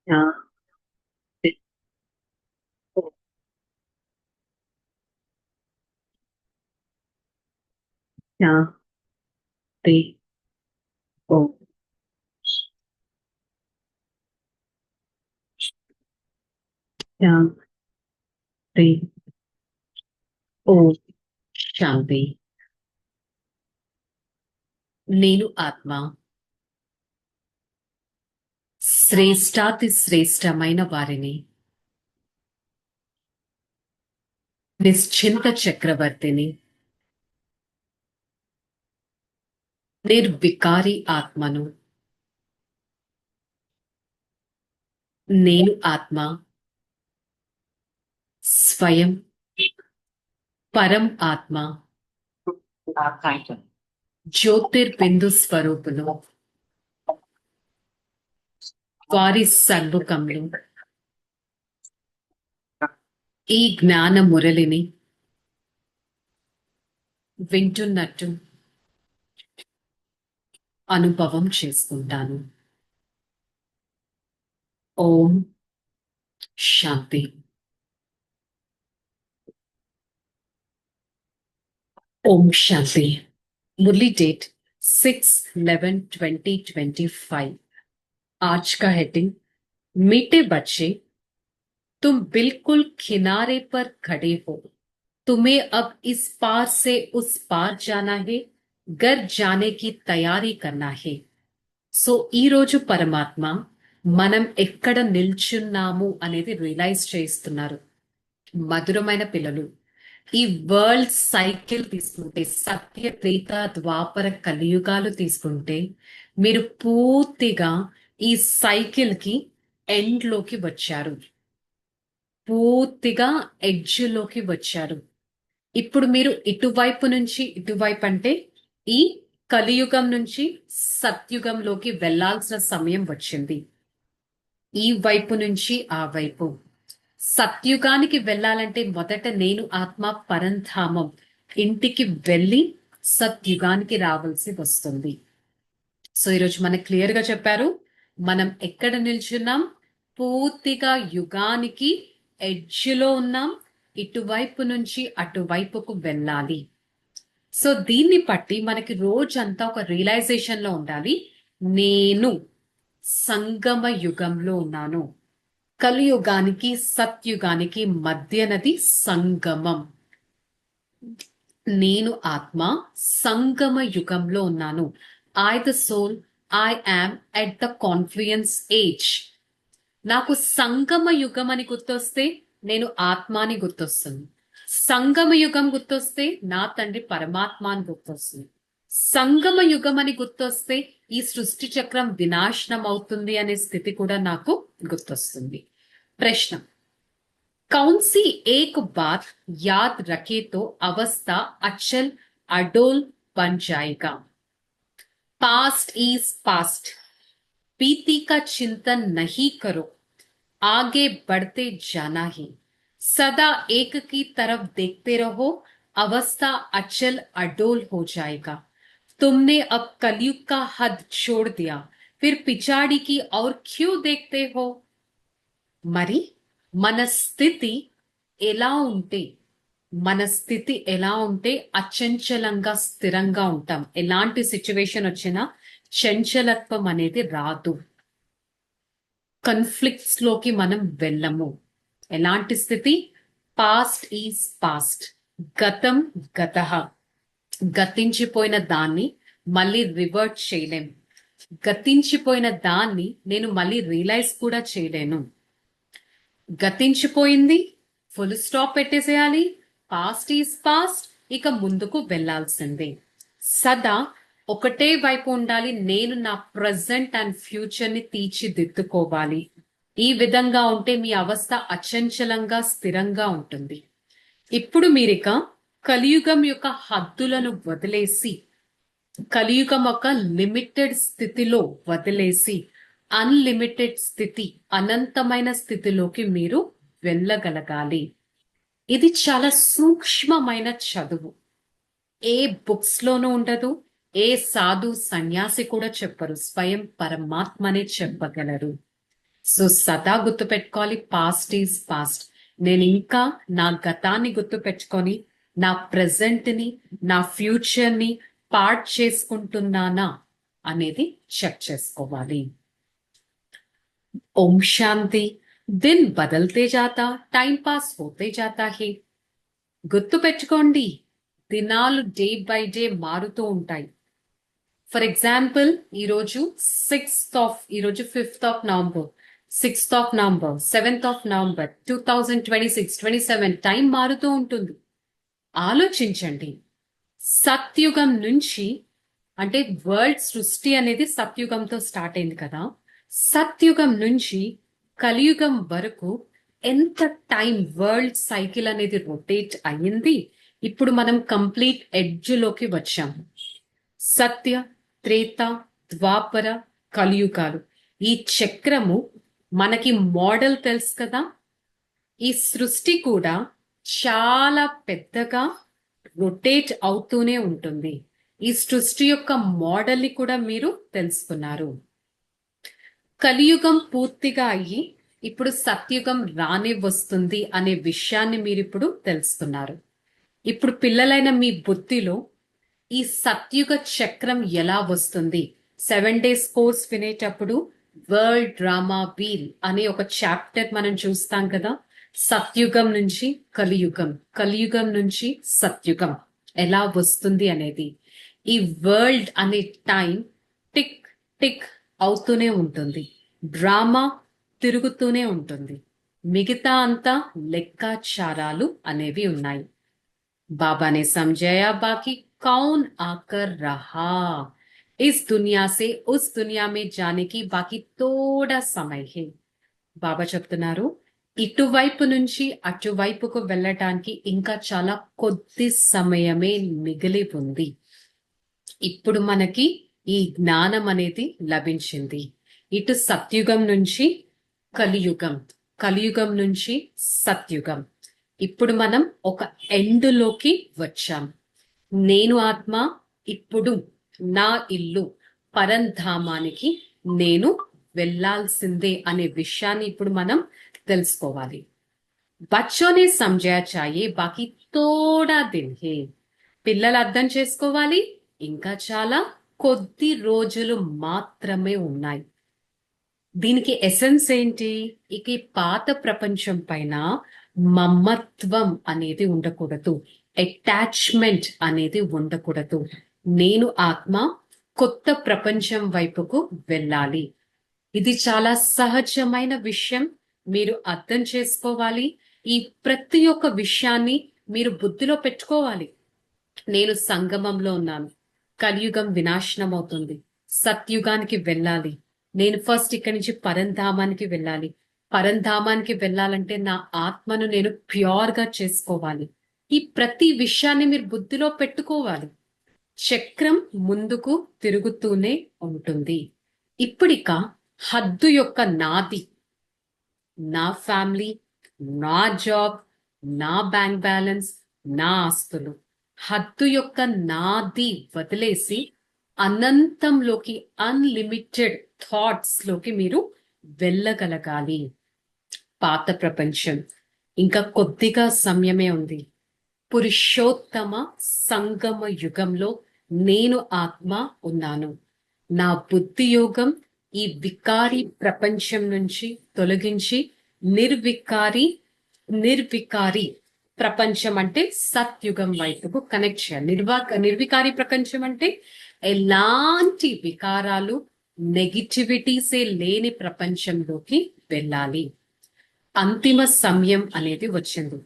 शांति। ओम शांति। ओम शांति। ओम शांति। నేను ఆత్మ శ్రేష్టాతి శ్రేష్టమైన వారిని, నిశ్చింత చక్రవర్తిని, నిర్వికారి ఆత్మను. నేను ఆత్మ స్వయం పరం ఆత్మ జ్యోతిర్బిందు స్వరూపులు. వారి సర్వకములు ఈ జ్ఞాన మురళిని వింటున్నట్టు అనుభవం చేసుకుంటాను. ఓం శాంతి. ओम शांति। मुरली डेट 6/11/2025। आज का हेडिंग, मीठे बच्चे तुम बिल्कुल किनारे पर खड़े हो, तुम्हें अब इस पार से उस पार जाना है, घर जाने की तैयारी करना है. సో ఈ రోజు పరమాత్మ మనం ఎక్కడ నిల్చున్నాము అనేది రియలైజ్ చేస్తున్నారు. మధురమైన పిల్లలు, ఈ వరల్డ్ సైకిల్ తీసుకుంటే, సత్య త్రేత ద్వాపర కలియుగాలు తీసుకుంటే, మీరు పూర్తిగా ఈ సైకిల్ కి ఎండ్ లోకి వచ్చారు, పూర్తిగా ఎడ్జ్ లోకి వచ్చారు. ఇప్పుడు మీరు ఇటువైపు నుంచి ఇటువైపు అంటే ఈ కలియుగం నుంచి సత్యుగంలోకి వెళ్లాల్సిన సమయం వచ్చింది. ఈ వైపు నుంచి ఆ వైపు సత్యుగానికి వెళ్ళాలంటే మొదట నేను ఆత్మ పరంధామం ఇంటికి వెళ్ళి సత్యుగానికి రావాల్సి వస్తుంది. సో ఈరోజు మనకు క్లియర్ గా చెప్పారు, మనం ఎక్కడ నిల్చున్నాం, పూర్తిగా యుగానికి ఎడ్జ్ లో ఉన్నాం, ఇటువైపు నుంచి అటువైపుకు వెళ్ళాలి. సో దీన్ని బట్టి మనకి రోజంతా ఒక రియలైజేషన్ లో ఉండాలి, నేను సంగమ యుగంలో ఉన్నాను. కలియుగానికి సత్యుగానికి మధ్యనది సంగమం. నేను ఆత్మ సంగమ యుగంలో ఉన్నాను. I the soul, I am at the confluence age. నాకు సంగమ యుగం అని గుర్తొస్తే నేను ఆత్మ అని గుర్తొస్తుంది. సంగమ యుగం గుర్తొస్తే నా తండ్రి పరమాత్మ అని గుర్తొస్తుంది. సంగమ యుగం అని గుర్తొస్తే ఈ సృష్టి చక్రం వినాశనం అవుతుంది అనే స్థితి కూడా నాకు గుర్తొస్తుంది. ప్రశ్న, कौन सी एक बात याद रखे तो अवस्था अचल अडोल बन जाएगा. पास्ट इज पास्ट, बीती का चिंतन नहीं करो, आगे बढ़ते जाना ही. सदा एक की तरफ देखते रहो, अवस्था अचल अडोल हो जाएगा. तुमने अब कलयुग का हद छोड़ दिया, फिर पिछाड़ी की और क्यों देखते हो. మరి మన స్థితి ఎలా ఉంటే, మన స్థితి ఎలా ఉంటే అచంచలంగా స్థిరంగా ఉంటాం. ఎలాంటి సిచ్యువేషన్ వచ్చినా చంచలత్వం అనేది రాదు, కన్ఫ్లిక్ట్స్ లోకి మనం వెళ్ళము. ఎలాంటి స్థితి, పాస్ట్ ఈజ్ పాస్ట్, గతం గతః. గతించిపోయిన దాన్ని మళ్ళీ రివర్ట్ చేయలేం, గతించిపోయిన దాన్ని నేను మళ్ళీ రియలైజ్ కూడా చేయలేను. గతించిపోయింది, ఫుల్ స్టాప్ పెట్టేసేయాలి. పాస్ట్ ఈజ్ పాస్ట్, ఇక ముందుకు వెళ్లాల్సిందే. సదా ఒకటే వైపు ఉండాలి, నేను నా ప్రజెంట్ అండ్ ఫ్యూచర్ ని తీర్చిదిద్దుకోవాలి. ఈ విధంగా ఉంటే మీ అవస్థ అచంచలంగా స్థిరంగా ఉంటుంది. ఇప్పుడు మీరిక కలియుగం యొక్క హద్దులను వదిలేసి, కలియుగం ఒక లిమిటెడ్ స్థితిలో వదిలేసి అన్లిమిటెడ్ స్థితి, అనంతమైన స్థితిలోకి మీరు వెళ్ళగలగాలి. ఇది చాలా సూక్ష్మమైన చదువు, ఏ బుక్స్ లోనూ ఉండదు, ఏ సాధు సన్యాసి కూడా చెప్పరు, స్వయం పరమాత్మనే చెప్పగలరు. సో సదా గుర్తుపెట్టుకోవాలి, పాస్ట్ ఈజ్ పాస్ట్. నేను ఇంకా నా గతాన్ని గుర్తుపెట్టుకొని నా ప్రెజెంట్ ని, నా ఫ్యూచర్ ని పార్ట్ చేసుకుంటున్నానా అనేది చెక్ చేసుకోవాలి. ఓం శాంతి. దిన్ బదల్తే జాతా, టైం పాస్ హోతే జాతా హే. గుర్తు పెట్టుకోండి, దినాలు డే బై డే మారుతూ ఉంటాయి. ఫర్ ఎగ్జాంపుల్, ఈరోజు ఈరోజు 5th of November, 6th of November, 7th of November, 2026, 27 time మారుతూ ఉంటుంది. ఆలోచించండి, సత్యుగం నుంచి, అంటే వరల్డ్ సృష్టి అనేది సత్యుగంతో స్టార్ట్ అయింది కదా, సత్యుగం నుంచి కలియుగం వరకు ఎంత టైం వరల్డ్ సైకిల్ అనేది రొటేట్ అయ్యింది. ఇప్పుడు మనం కంప్లీట్ ఎడ్జ్ లోకి వచ్చాము. సత్య, త్రేత, ద్వాపర, కలియుగాలు, ఈ చక్రము మనకి మోడల్ తెలుసు కదా. ఈ సృష్టి కూడా చాలా పెద్దగా రొటేట్ అవుతూనే ఉంటుంది. ఈ సృష్టి యొక్క మోడల్ ని కూడా మీరు తెలుసుకున్నారు. కలియుగం పూర్తిగా అయ్యి ఇప్పుడు సత్యుగం రానే వస్తుంది అనే విషయాన్ని మీరు ఇప్పుడు తెలుసుకున్నారు. ఇప్పుడు పిల్లలైన మీ బుద్ధిలో ఈ సత్యుగ చక్రం ఎలా వస్తుంది, 7 days కోర్స్ వినేటప్పుడు వరల్డ్ డ్రామా వీల్ అనే ఒక చాప్టర్ మనం చూస్తాం కదా. సత్యుగం నుంచి కలియుగం, కలియుగం నుంచి సత్యుగం ఎలా వస్తుంది అనేది. ఈ వరల్డ్ అనే టైం టిక్ టిక్ అవుతూనే ఉంటుంది, డ్రామా తిరుగుతూనే ఉంటుంది, మిగతా అంతా లెక్కాచారాలు అనేవి ఉన్నాయి. बाबा ने समझाया, बाकी कौन आकर रहा, इस दुनिया से उस दुनिया में जाने की बाकी थोड़ा समय है. బాబా చెప్తున్నారు, ఇటువైపు నుంచి అటువైపుకు వెళ్ళటానికి ఇంకా చాలా కొద్ది సమయమే మిగిలి ఉంది. ఇప్పుడు మనకి ఈ జ్ఞానం అనేది లభించింది. ఇటు సత్యుగం నుంచి కలియుగం, కలియుగం నుంచి సత్యుగం. ఇప్పుడు మనం ఒక ఎండ్ లోకి వచ్చాం. నేను ఆత్మ, ఇప్పుడు నా ఇల్లు పరంధామానికి నేను వెళ్లాల్సిందే అనే విషయాన్ని ఇప్పుడు మనం తెలుసుకోవాలి. బచ్చో నే సమझा चाहिए, బాకీ తోడా దిన్ హే. పిల్లలు అర్థం చేసుకోవాలి, ఇంకా చాలా కొద్ది రోజులు మాత్రమే ఉన్నాయి. దీనికి ఎసెన్స్ ఏంటి? ఇక ఈ పాత ప్రపంచం పైన మమత్వం అనేది ఉండకూడదు, అటాచ్మెంట్ అనేది ఉండకూడదు. నేను ఆత్మ కొత్త ప్రపంచం వైపుకు వెళ్ళాలి. ఇది చాలా సహజమైన విషయం, మీరు అర్థం చేసుకోవాలి. ఈ ప్రతి ఒక్క విషయాన్ని మీరు బుద్ధిలో పెట్టుకోవాలి. నేను సంగమంలో ఉన్నాను, కలియుగం వినాశనం అవుతుంది, సత్యుగానికి వెళ్ళాలి. నేను ఫస్ట్ ఇక్కడి నుంచి పరంధామానికి వెళ్ళాలి. పరంధామానికి వెళ్ళాలంటే నా ఆత్మను నేను ప్యూర్ గా చేసుకోవాలి. ఈ ప్రతి విషయాన్ని మీరు బుద్ధిలో పెట్టుకోవాలి. చక్రం ముందుకు తిరుగుతూనే ఉంటుంది. ఇప్పుడిక హద్దు యొక్క నాది, నా ఫ్యామిలీ, నా జాబ్, నా బ్యాంక్ బ్యాలెన్స్, నా ఆస్తులు, హద్దు యొక్క నాది వదిలేసి అనంతంలోకి, అన్లిమిటెడ్ థాట్స్ లోకి మీరు వెళ్ళగలగాలి. పాత ప్రపంచం ఇంకా కొద్దిగా సమయమే ఉంది. పురుషోత్తమ సంగమ యుగంలో నేను ఆత్మ ఉన్నాను. నా బుద్ధి యోగం ఈ వికారి ప్రపంచం నుంచి తొలగించి నిర్వికారి ప్రపంచం అంటే సత్యుగం వైపుకు కనెక్ట్ చేయాలి. నిర్వికారి ప్రపంచం అంటే ఎలాంటి వికారాలు, నెగిటివిటీసే లేని ప్రపంచంలోకి వెళ్ళాలి. అంతిమ సమయం అనేది వచ్చింది.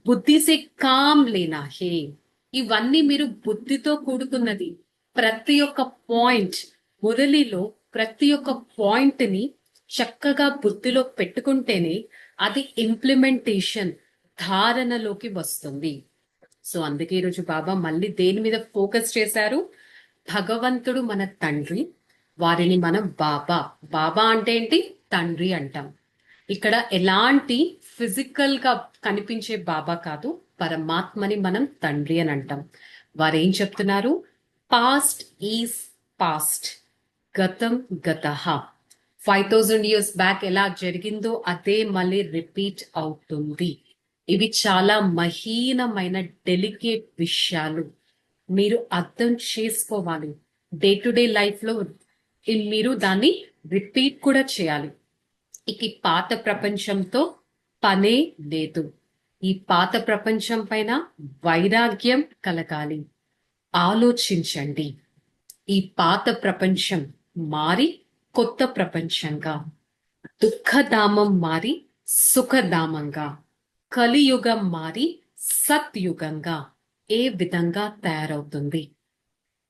బుద్ధిసే కామ్ లేనా హే. ఇవన్నీ మీరు బుద్ధితో కూడుకున్నది. ప్రతి ఒక్క పాయింట్, మొదలిలో ప్రతి ఒక్క పాయింట్ ని చక్కగా బుద్ధిలో పెట్టుకుంటేనే అది ఇంప్లిమెంటేషన్, ధారణలోకి వస్తుంది. సో అందుకే ఈరోజు బాబా మళ్ళీ దేని మీద ఫోకస్ చేశారు? భగవంతుడు మన తండ్రి, వారిని మనం బాబా, బాబా అంటే ఏంటి? తండ్రి అంటాం. ఇక్కడ ఎలాంటి ఫిజికల్ గా కనిపించే బాబా కాదు, పరమాత్మని మనం తండ్రి అని అంటాం. వారు ఏం చెప్తున్నారు? పాస్ట్ ఈజ్ పాస్ట్, గతం గతః, 5000 years బ్యాక్ ఎలా జరిగిందో అదే మళ్ళీ రిపీట్ అవుతుంది. ఇవి చాలా మహీనమైన డెలికేట్ విషయాలు. మీరు అర్థం చేసుకోవాలి. డే టు డే లైఫ్ లో మీరు దాన్ని రిపీట్ కూడా చేయాలి. ఇక ఈ పాత ప్రపంచంతో పనే లేదు. ఈ పాత ప్రపంచం పైన వైరాగ్యం కలగాలి. ఆలోచించండి. ఈ పాత ప్రపంచం మారి కొత్త ప్రపంచంగా, దుఃఖధామం మారి సుఖధామంగా, కలియుగం మారి సత్యుగంగా ఏ విధంగా తయారవుతుంది?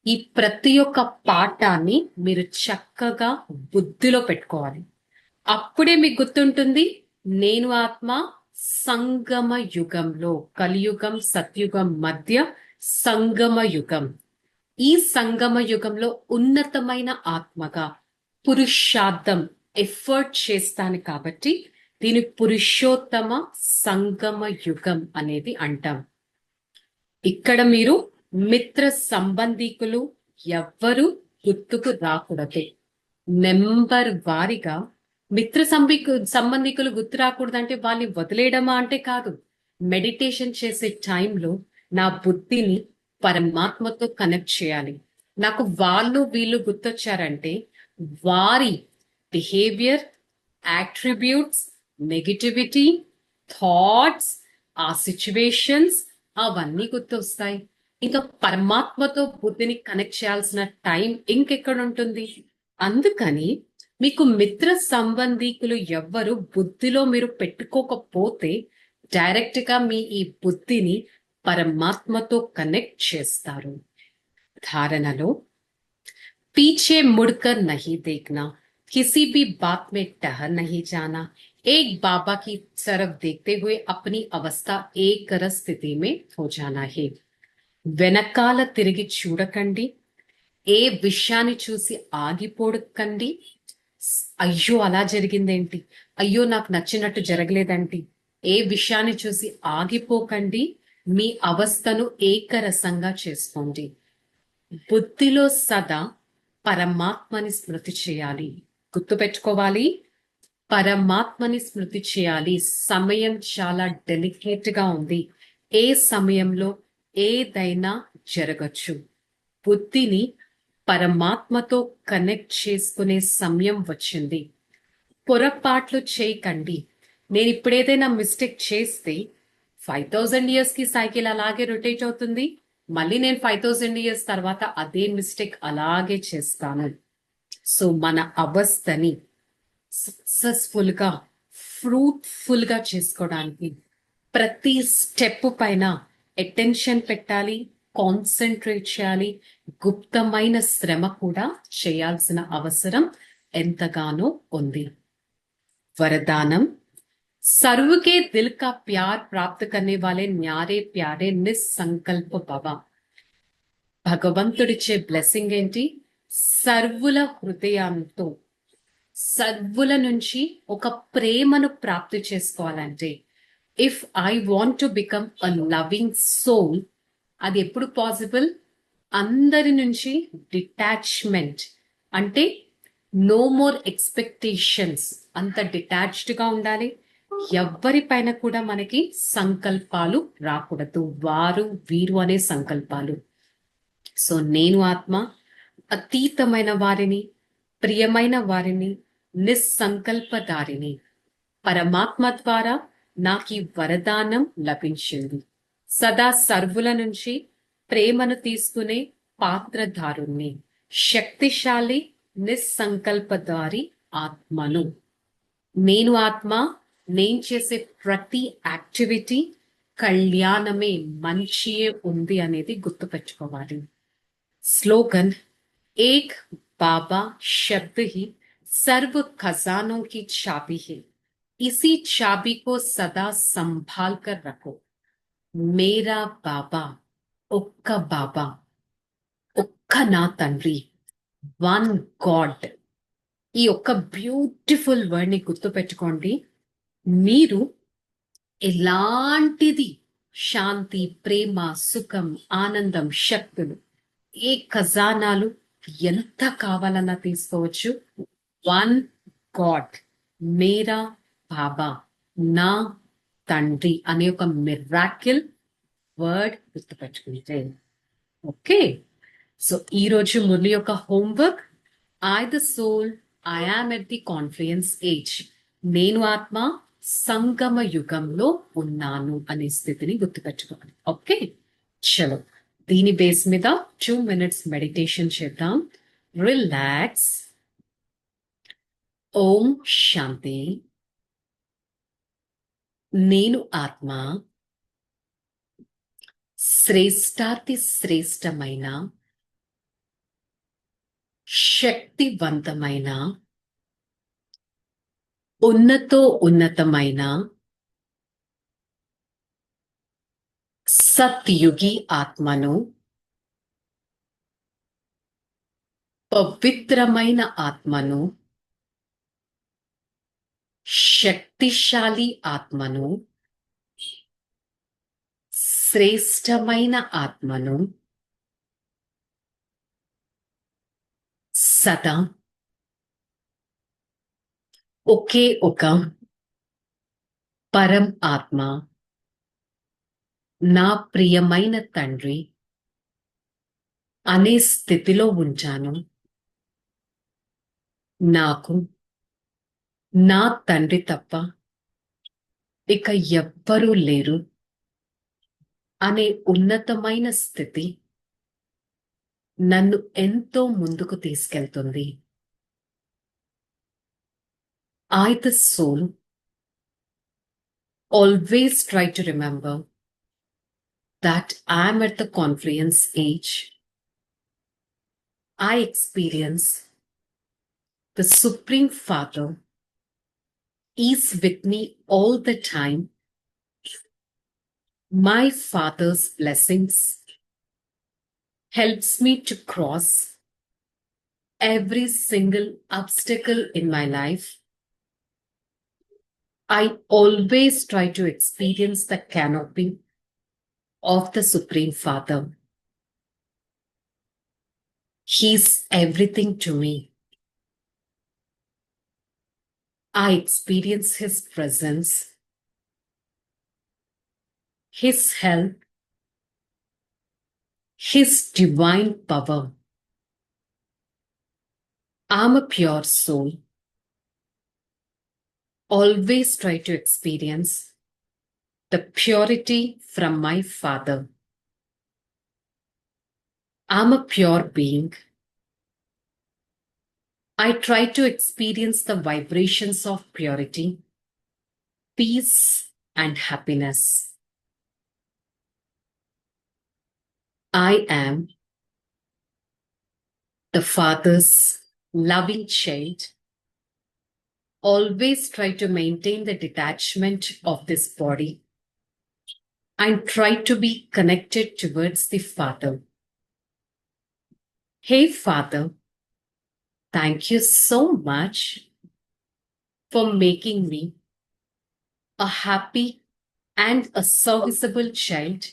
ఈ ప్రతి ఒక్క పాఠాన్ని మీరు చక్కగా బుద్ధిలో పెట్టుకోవాలి. అప్పుడే మీకు గుర్తుంటుంది, నేను ఆత్మ సంగమ యుగంలో, కలియుగం సత్యుగం మధ్య సంగమ యుగం. ఈ సంగమ యుగంలో ఉన్నతమైన ఆత్మగా పురుషార్థం ఎఫర్ట్ చేస్తాను కాబట్టి దీని పురుషోత్తమ సంగమ యుగం అనేది అంటాం. ఇక్కడ మీరు మిత్ర సంబంధికులు ఎవ్వరు గుర్తుకు రాకూడదు. నెంబర్ వారిగా మిత్ర సంబంధికులు గుర్తు రాకూడదంటే వాళ్ళని వదిలేయడమా అంటే కాదు. మెడిటేషన్ చేసే టైంలో నా బుద్ధిని పరమాత్మతో కనెక్ట్ చేయాలి. నాకు వాళ్ళు వీళ్ళు గుర్తొచ్చారంటే వారి బిహేవియర్, యాట్రిబ్యూట్స్, నెగిటివిటీ, థాట్స్, ఆ సిచ్యువేషన్స్ అవన్నీ గుర్తొస్తాయి. ఇంకా పరమాత్మతో బుద్ధిని కనెక్ట్ చేయాల్సిన టైం ఇంకెక్కడ ఉంటుంది? అందుకని మీకు మిత్ర సంబంధికులు ఎవ్వరు బుద్ధిలో మీరు పెట్టుకోకపోతే డైరెక్ట్ గా మీ ఈ బుద్ధిని పరమాత్మతో కనెక్ట్ చేస్తారు. ధారణలో पीछे मुड़कर नहीं देखना, किसी भी बात में ठहर नहीं जाना, एक बाबा की तरफ देखते हुए अपनी अवस्था एक रस స్థితి में हो जाना है. వెనకాల తిరిగి చూడకండి. ఏ విషయాన్ని చూసి ఆగిపోడకండి. అయ్యో అలా జరిగిందేంటి, అయ్యో నాకు నచ్చినట్టు జరగలేదంటి, ఏ విషయాన్ని చూసి ఆగిపోకండి. మీ అవస్థను ఏకరసంగా చేసుకోండి. బుద్ధిలో సదా పరమాత్మని స్మృతి చేయాలి. గుర్తుపెట్టుకోవాలి, పరమాత్మని స్మృతి చేయాలి. సమయం చాలా డెలికేట్ గా ఉంది. ఏ సమయంలో ఏదైనా జరగచ్చు. బుద్ధిని పరమాత్మతో కనెక్ట్ చేసుకునే సమయం వచ్చింది. పొరపాట్లు చేయకండి. నేను ఇప్పుడు ఏదైనా మిస్టేక్ చేస్తే 5000 years కి సైకిల్ అలాగే రొటేట్ అవుతుంది. మళ్ళీ నేను 5000 years తర్వాత అదే మిస్టేక్ అలాగే చేస్తాను. సో మన అవస్థని సక్సెస్ఫుల్ గా, ఫ్రూట్ఫుల్ గా చేసుకోవడానికి ప్రతి స్టెప్ పైన అటెన్షన్ పెట్టాలి, కాన్సన్ట్రేట్ చేయాలి. గుప్తమైన శ్రమ కూడా చేయాల్సిన అవసరం ఎంతగానో ఉంది. वरदानम सर्व के दिल का प्यार प्राप्त करने वाले न्यारे प्यारे निस्संकल्प भव. భగవంతుడిచ్చే బ్లెస్సింగ్ ఏంటి? సర్వుల హృదయంతో, సర్వుల నుంచి ఒక ప్రేమను ప్రాప్తి చేసుకోవాలంటే, if I want to become a loving soul, అది ఎప్పుడు పాసిబుల్? అందరి నుంచి డిటాచ్మెంట్ అంటే నో మోర్ ఎక్స్పెక్టేషన్స్, అంత డిటాచ్డ్ గా ఉండాలి. ఎవ్వరిపైన కూడా మనకి సంకల్పాలు రాకూడదు, వారు వీరు అనే సంకల్పాలు. సో నేను ఆత్మ అతీతమైన వారిని, ప్రియమైన వారిని, నిస్సంకల్పదారిని. పరమాత్మ ద్వారా నాకు ఈ వరదానం లభించింది. సదా సర్వుల నుంచి ప్రేమను తీసుకునే పాత్రధారుణ్ణి, శక్తిశాలి నిస్సంకల్పదారి ఆత్మను. నేను ఆత్మ, నేను చేసే ప్రతి యాక్టివిటీ కళ్యాణమే, మంచియే ఉంది అనేది గుర్తుపెట్టుకోవాలి. స్లోగన్ एक बाबा शब्द ही सर्व खजानों की चाबी है, इसी चाबी को सदा संभाल कर रखो. मेरा बाबा, ఒక్క బాబా, ఒక్క నా తండ్రి, వన్ గాడ్. ఈ ఒక్క బ్యూటిఫుల్ వర్డ్ ని గుర్తుపెట్టుకోండి. మీరు ఎలాంటిది శాంతి, ప్రేమ, సుఖం, ఆనందం, శక్తులు, ఏ ఖజానాలు ఎంత కావాలన్నా తీసుకోవచ్చు. వన్ గాడ్, మేరా బాబా, నా తండ్రి అనే ఒక మిరాకిల్ వర్డ్ గుర్తుపెట్టుకుంటే. ఓకే, సో ఈరోజు మురళి యొక్క homework, I the soul, I am at the confidence age. నేను ఆత్మ సంగమ యుగంలో ఉన్నాను అనే స్థితిని గుర్తుపెట్టుకోవాలి. ఓకే, చలో దీని బేస్ మీద 2 minutes మెడిటేషన్ చేద్దాం. రిలాక్స్. ఓం శాంతి. నేను ఆత్మ శ్రేష్టాతి శ్రేష్టమైన శక్తివంతమైన ఉన్నతమైన సత్యుగి ఆత్మను, పవిత్రమైన ఆత్మను, శక్తిశాలి ఆత్మను, శ్రేష్టమైన ఆత్మను సదా ఒకే ఒక పరం ఆత్మ, నా ప్రియమైన తండ్రి అనే స్థితిలో ఉంచాను. నాకు నా తండ్రి తప్ప ఇక ఎవ్వరూ లేరు అనే ఉన్నతమైన స్థితి నన్ను ఎంతో ముందుకు తీసుకెళ్తుంది. I, the soul, always try to remember that I am at the confluence age. I experience the Supreme Father is with me all the time. My Father's blessings helps me to cross every single obstacle in my life. I always try to experience the canopy of the Supreme Father. He's everything to me. I experience His presence, His help, His divine power. I'm a pure soul. Always try to experience the purity from my Father. I'm a pure being. I try to experience the vibrations of purity, peace, and happiness. I am the Father's loving child. Always try to maintain the detachment of this body and try to be connected towards the Father. Hey Father, thank you so much for making me a happy and a serviceable child.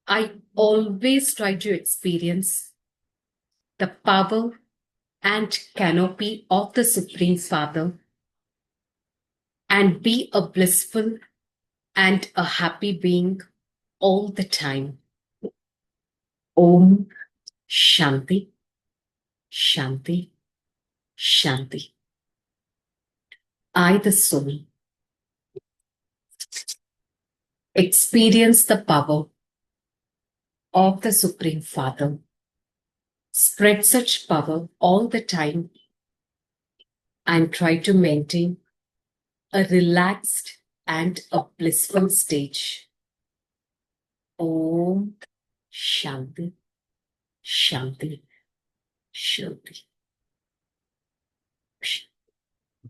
I always try to experience the power and canopy of the Supreme Father and be a blissful and a happy being all the time. Om Shanti, Shanti, Shanti. I, the soul, experience the power of the Supreme Father. Spread such power all the time and try to maintain a relaxed and a blissful stage. Om Shanti, Shanti, Shanti.